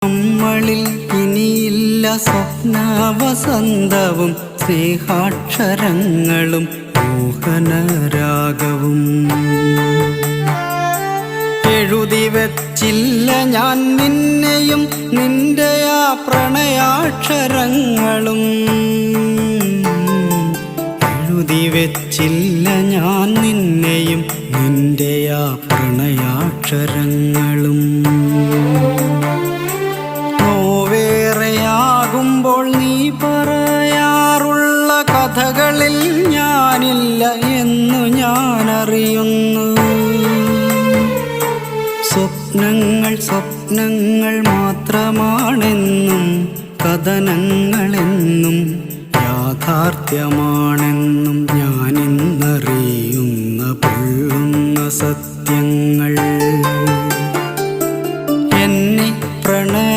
നമ്മളിൽ ഇനിയില്ല സ്വപ്നവസന്തവും സ്നേഹാക്ഷരങ്ങളും മോഹനരാഗവും. എഴുതി വച്ചില്ല ഞാൻ നിന്നെയും നിന്റെ ആ പ്രണയാക്ഷരങ്ങളും. എഴുതി വച്ചില്ല ഞാൻ നിന്നെയും നിന്റെ ആ പ്രണയാക്ഷരങ്ങളും. നോവേറെയാകുമ്പോൾ നീ പറയാറുള്ള കഥകളിൽ ഞാനില്ല എന്നു ഞാനറിയുന്നു. സ്വപ്നങ്ങൾ സ്വപ്നങ്ങൾ മാത്രമാണെന്നും കഥനങ്ങളെന്നും യാഥാർത്ഥ്യമാണെന്നും ഞാനിന്നറിയുന്ന പൊള്ളുന്ന സത്യങ്ങൾ.